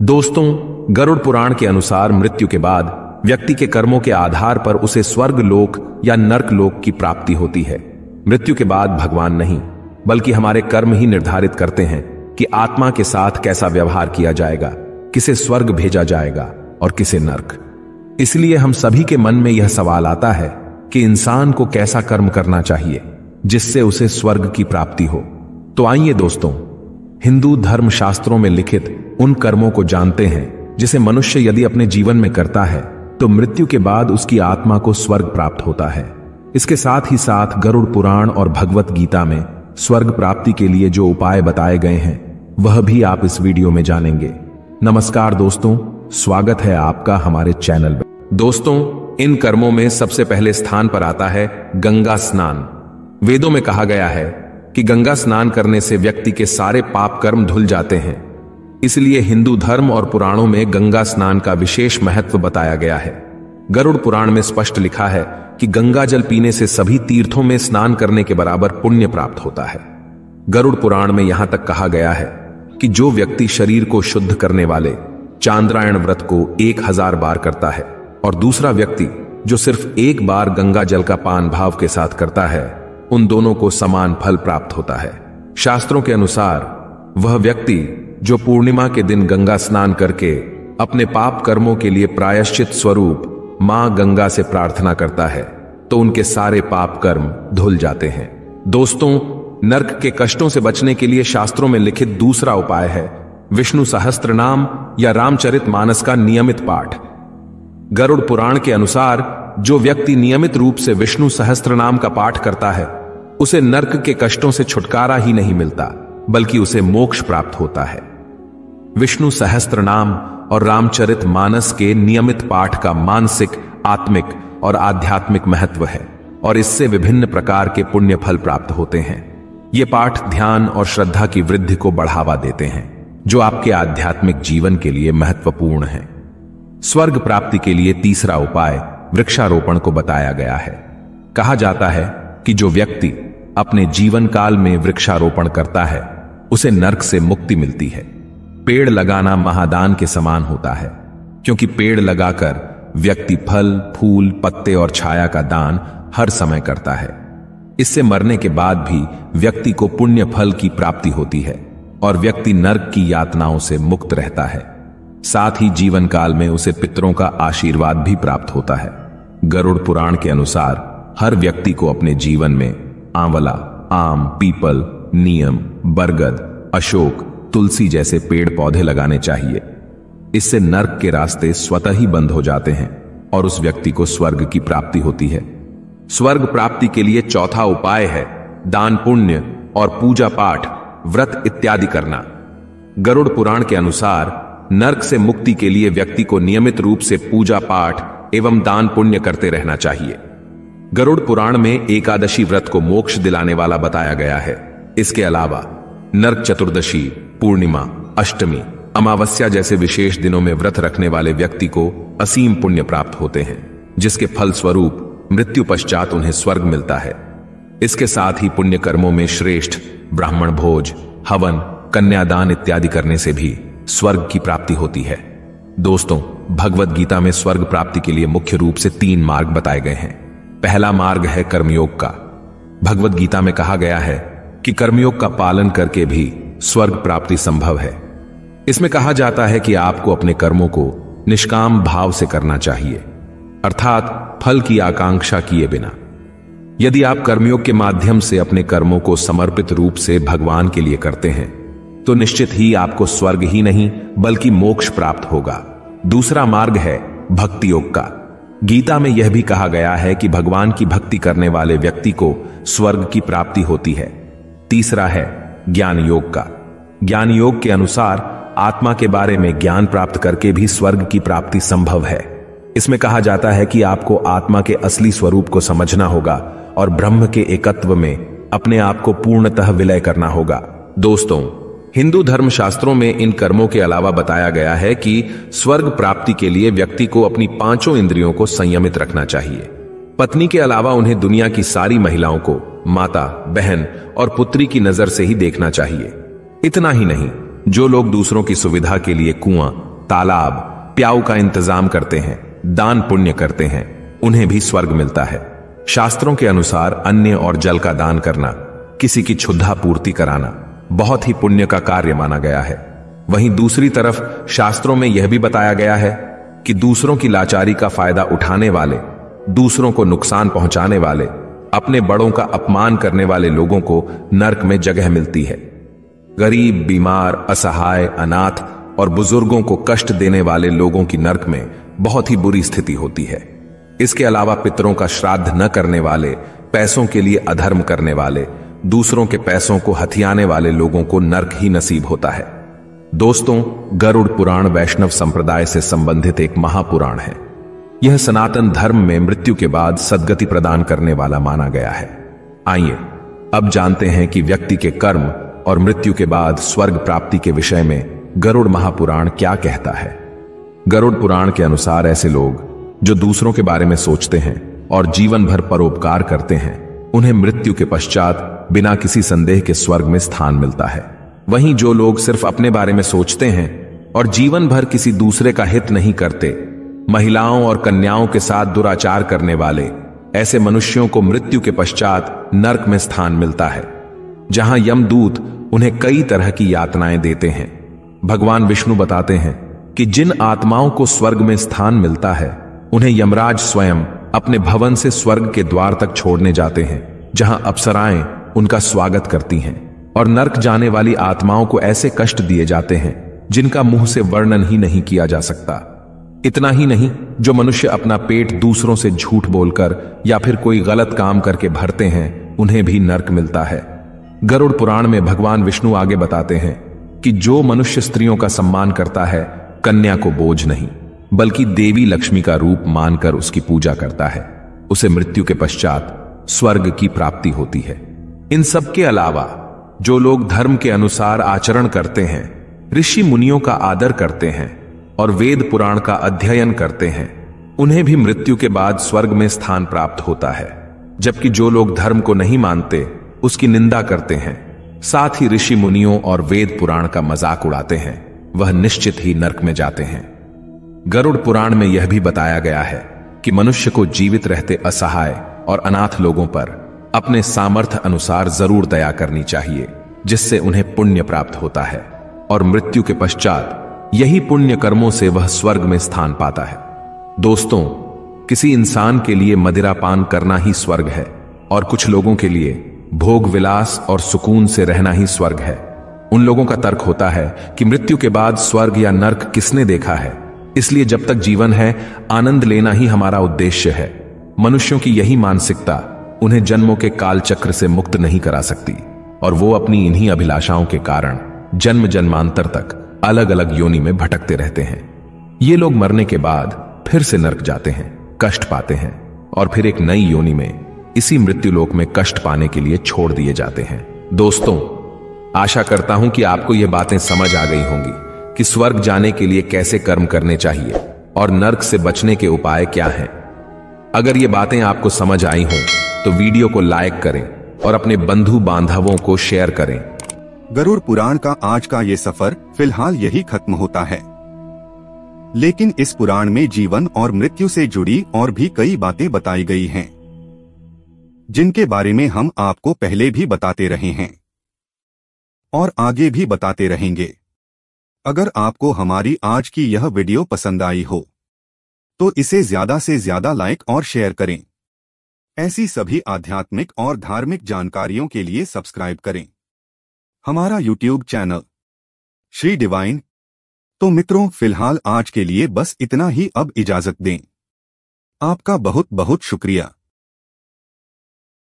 दोस्तों, गरुड़ पुराण के अनुसार मृत्यु के बाद व्यक्ति के कर्मों के आधार पर उसे स्वर्ग लोक या नर्क लोक की प्राप्ति होती है। मृत्यु के बाद भगवान नहीं बल्कि हमारे कर्म ही निर्धारित करते हैं कि आत्मा के साथ कैसा व्यवहार किया जाएगा, किसे स्वर्ग भेजा जाएगा और किसे नर्क। इसलिए हम सभी के मन में यह सवाल आता है कि इंसान को कैसा कर्म करना चाहिए जिससे उसे स्वर्ग की प्राप्ति हो। तो आइए दोस्तों, हिंदू धर्म शास्त्रों में लिखित उन कर्मों को जानते हैं जिसे मनुष्य यदि अपने जीवन में करता है तो मृत्यु के बाद उसकी आत्मा को स्वर्ग प्राप्त होता है। इसके साथ ही साथ गरुड़ पुराण और भगवत गीता में स्वर्ग प्राप्ति के लिए जो उपाय बताए गए हैं वह भी आप इस वीडियो में जानेंगे। नमस्कार दोस्तों, स्वागत है आपका हमारे चैनल में। दोस्तों, इन कर्मों में सबसे पहले स्थान पर आता है गंगा स्नान। वेदों में कहा गया है कि गंगा स्नान करने से व्यक्ति के सारे पाप कर्म धुल जाते हैं। इसलिए हिंदू धर्म और पुराणों में गंगा स्नान का विशेष महत्व बताया गया है। गरुड़ पुराण में स्पष्ट लिखा है कि गंगा जल पीने से सभी तीर्थों में स्नान करने के बराबर पुण्य प्राप्त होता है। गरुड़ पुराण में यहां तक कहा गया है कि जो व्यक्ति शरीर को शुद्ध करने वाले चांद्रायण व्रत को 1000 बार करता है और दूसरा व्यक्ति जो सिर्फ एक बार गंगा जल का पान भाव के साथ करता है, उन दोनों को समान फल प्राप्त होता है। शास्त्रों के अनुसार वह व्यक्ति जो पूर्णिमा के दिन गंगा स्नान करके अपने पाप कर्मों के लिए प्रायश्चित स्वरूप मां गंगा से प्रार्थना करता है तो उनके सारे पाप कर्म धुल जाते हैं। दोस्तों, नर्क के कष्टों से बचने के लिए शास्त्रों में लिखित दूसरा उपाय है विष्णु सहस्त्र नाम या रामचरितमानस का नियमित पाठ। गरुड़ पुराण के अनुसार जो व्यक्ति नियमित रूप से विष्णु सहस्त्र नाम का पाठ करता है उसे नर्क के कष्टों से छुटकारा ही नहीं मिलता बल्कि उसे मोक्ष प्राप्त होता है। विष्णु सहस्त्र नाम और रामचरितमानस के नियमित पाठ का मानसिक, आत्मिक और आध्यात्मिक महत्व है और इससे विभिन्न प्रकार के पुण्य फल प्राप्त होते हैं। ये पाठ ध्यान और श्रद्धा की वृद्धि को बढ़ावा देते हैं जो आपके आध्यात्मिक जीवन के लिए महत्वपूर्ण है। स्वर्ग प्राप्ति के लिए तीसरा उपाय वृक्षारोपण को बताया गया है। कहा जाता है कि जो व्यक्ति अपने जीवन काल में वृक्षारोपण करता है उसे नर्क से मुक्ति मिलती है। पेड़ लगाना महादान के समान होता है क्योंकि पेड़ लगाकर व्यक्ति फल, फूल, पत्ते और छाया का दान हर समय करता है। इससे मरने के बाद भी व्यक्ति को पुण्य फल की प्राप्ति होती है और व्यक्ति नर्क की यातनाओं से मुक्त रहता है। साथ ही जीवन काल में उसे पितरों का आशीर्वाद भी प्राप्त होता है। गरुड़ पुराण के अनुसार हर व्यक्ति को अपने जीवन में आंवला, आम, पीपल, नीम, बरगद, अशोक, तुलसी जैसे पेड़ पौधे लगाने चाहिए। इससे नर्क के रास्ते स्वतः ही बंद हो जाते हैं और उस व्यक्ति को स्वर्ग की प्राप्ति होती है। स्वर्ग प्राप्ति के लिए चौथा उपाय है दान पुण्य और पूजा पाठ, व्रत इत्यादि करना। गरुड़ पुराण के अनुसार नर्क से मुक्ति के लिए व्यक्ति को नियमित रूप से पूजा पाठ एवं दान पुण्य करते रहना चाहिए। गरुड़ पुराण में एकादशी व्रत को मोक्ष दिलाने वाला बताया गया है। इसके अलावा नर्क चतुर्दशी, पूर्णिमा, अष्टमी, अमावस्या जैसे विशेष दिनों में व्रत रखने वाले व्यक्ति को असीम पुण्य प्राप्त होते हैं जिसके फल स्वरूप मृत्यु पश्चात उन्हें स्वर्ग मिलता है। इसके साथ ही पुण्य कर्मों में श्रेष्ठ ब्राह्मण भोज, हवन, कन्यादान इत्यादि करने से भी स्वर्ग की प्राप्ति होती है। दोस्तों, भगवत गीता में स्वर्ग प्राप्ति के लिए मुख्य रूप से 3 मार्ग बताए गए हैं। पहला मार्ग है कर्मयोग का। भगवत गीता में कहा गया है कि कर्मयोग का पालन करके भी स्वर्ग प्राप्ति संभव है। इसमें कहा जाता है कि आपको अपने कर्मों को निष्काम भाव से करना चाहिए, अर्थात फल की आकांक्षा किए बिना। यदि आप कर्मयोग के माध्यम से अपने कर्मों को समर्पित रूप से भगवान के लिए करते हैं तो निश्चित ही आपको स्वर्ग ही नहीं बल्कि मोक्ष प्राप्त होगा। दूसरा मार्ग है भक्ति योग का। गीता में यह भी कहा गया है कि भगवान की भक्ति करने वाले व्यक्ति को स्वर्ग की प्राप्ति होती है। तीसरा है ज्ञान योग का। ज्ञान योग के अनुसार आत्मा के बारे में ज्ञान प्राप्त करके भी स्वर्ग की प्राप्ति संभव है। इसमें कहा जाता है कि आपको आत्मा के असली स्वरूप को समझना होगा और ब्रह्म के एकत्व में अपने आप को पूर्णतः विलय करना होगा। दोस्तों, हिंदू धर्म शास्त्रों में इन कर्मों के अलावा बताया गया है कि स्वर्ग प्राप्ति के लिए व्यक्ति को अपनी 5 इंद्रियों को संयमित रखना चाहिए। पत्नी के अलावा उन्हें दुनिया की सारी महिलाओं को माता, बहन और पुत्री की नजर से ही देखना चाहिए। इतना ही नहीं, जो लोग दूसरों की सुविधा के लिए कुआं, तालाब, प्याऊ का इंतजाम करते हैं, दान पुण्य करते हैं, उन्हें भी स्वर्ग मिलता है। शास्त्रों के अनुसार अन्न और जल का दान करना, किसी की क्षुधा पूर्ति कराना बहुत ही पुण्य का कार्य माना गया है। वहीं दूसरी तरफ शास्त्रों में यह भी बताया गया है कि दूसरों की लाचारी का फायदा उठाने वाले, दूसरों को नुकसान पहुंचाने वाले, अपने बड़ों का अपमान करने वाले लोगों को नरक में जगह मिलती है। गरीब, बीमार, असहाय, अनाथ और बुजुर्गों को कष्ट देने वाले लोगों की नरक में बहुत ही बुरी स्थिति होती है। इसके अलावा पितरों का श्राद्ध न करने वाले, पैसों के लिए अधर्म करने वाले, दूसरों के पैसों को हथियाने वाले लोगों को नरक ही नसीब होता है। दोस्तों, गरुड़ पुराण वैष्णव संप्रदाय से संबंधित एक महापुराण है। यह सनातन धर्म में मृत्यु के बाद सद्गति प्रदान करने वाला माना गया है। आइए अब जानते हैं कि व्यक्ति के कर्म और मृत्यु के बाद स्वर्ग प्राप्ति के विषय में गरुड़ महापुराण क्या कहता है। गरुड़ पुराण के अनुसार ऐसे लोग जो दूसरों के बारे में सोचते हैं और जीवन भर परोपकार करते हैं, उन्हें मृत्यु के पश्चात बिना किसी संदेह के स्वर्ग में स्थान मिलता है। वहीं जो लोग सिर्फ अपने बारे में सोचते हैं और जीवन भर किसी दूसरे का हित नहीं करते, महिलाओं और कन्याओं के साथ दुराचार करने वाले, ऐसे मनुष्यों को मृत्यु के पश्चात नरक में स्थान मिलता है, जहां यमदूत उन्हें कई तरह की यातनाएं देते हैं। भगवान विष्णु बताते हैं कि जिन आत्माओं को स्वर्ग में स्थान मिलता है, उन्हें यमराज स्वयं अपने भवन से स्वर्ग के द्वार तक छोड़ने जाते हैं, जहां अप्सराएं उनका स्वागत करती हैं, और नरक जाने वाली आत्माओं को ऐसे कष्ट दिए जाते हैं जिनका मुंह से वर्णन ही नहीं किया जा सकता। इतना ही नहीं, जो मनुष्य अपना पेट दूसरों से झूठ बोलकर या फिर कोई गलत काम करके भरते हैं, उन्हें भी नरक मिलता है। गरुड़ पुराण में भगवान विष्णु आगे बताते हैं कि जो मनुष्य स्त्रियों का सम्मान करता है, कन्या को बोझ नहीं बल्कि देवी लक्ष्मी का रूप मानकर उसकी पूजा करता है, उसे मृत्यु के पश्चात स्वर्ग की प्राप्ति होती है। इन सब के अलावा जो लोग धर्म के अनुसार आचरण करते हैं, ऋषि मुनियों का आदर करते हैं और वेद पुराण का अध्ययन करते हैं, उन्हें भी मृत्यु के बाद स्वर्ग में स्थान प्राप्त होता है। जबकि जो लोग धर्म को नहीं मानते, उसकी निंदा करते हैं, साथ ही ऋषि मुनियों और वेद पुराण का मजाक उड़ाते हैं, वह निश्चित ही नरक में जाते हैं। गरुड़ पुराण में यह भी बताया गया है कि मनुष्य को जीवित रहते असहाय और अनाथ लोगों पर अपने सामर्थ्य अनुसार जरूर दया करनी चाहिए, जिससे उन्हें पुण्य प्राप्त होता है और मृत्यु के पश्चात यही पुण्य कर्मों से वह स्वर्ग में स्थान पाता है। दोस्तों, किसी इंसान के लिए मदिरापान करना ही स्वर्ग है और कुछ लोगों के लिए भोग विलास और सुकून से रहना ही स्वर्ग है। उन लोगों का तर्क होता है कि मृत्यु के बाद स्वर्ग या नर्क किसने देखा है, इसलिए जब तक जीवन है आनंद लेना ही हमारा उद्देश्य है। मनुष्यों की यही मानसिकता उन्हें जन्मों के काल चक्र से मुक्त नहीं करा सकती और वो अपनी इन्हीं अभिलाषाओं के कारण जन्म जन्मांतर तक अलग अलग योनि में भटकते रहते हैं। ये लोग मरने के बाद फिर से नरक जाते हैं, कष्ट पाते हैं और फिर एक नई योनि में इसी मृत्युलोक में कष्ट पाने के लिए छोड़ दिए जाते हैं। दोस्तों, आशा करता हूं कि आपको ये बातें समझ आ गई होंगी कि स्वर्ग जाने के लिए कैसे कर्म करने चाहिए और नरक से बचने के उपाय क्या हैं। अगर ये बातें आपको समझ आई हों तो वीडियो को लाइक करें और अपने बंधु बांधवों को शेयर करें। गरुड़ पुराण का आज का ये सफर फिलहाल यही खत्म होता है, लेकिन इस पुराण में जीवन और मृत्यु से जुड़ी और भी कई बातें बताई गई हैं, जिनके बारे में हम आपको पहले भी बताते रहे हैं और आगे भी बताते रहेंगे। अगर आपको हमारी आज की यह वीडियो पसंद आई हो तो इसे ज्यादा से ज्यादा लाइक और शेयर करें। ऐसी सभी आध्यात्मिक और धार्मिक जानकारियों के लिए सब्सक्राइब करें हमारा YouTube चैनल श्री डिवाइन। तो मित्रों, फिलहाल आज के लिए बस इतना ही। अब इजाजत दें। आपका बहुत बहुत शुक्रिया।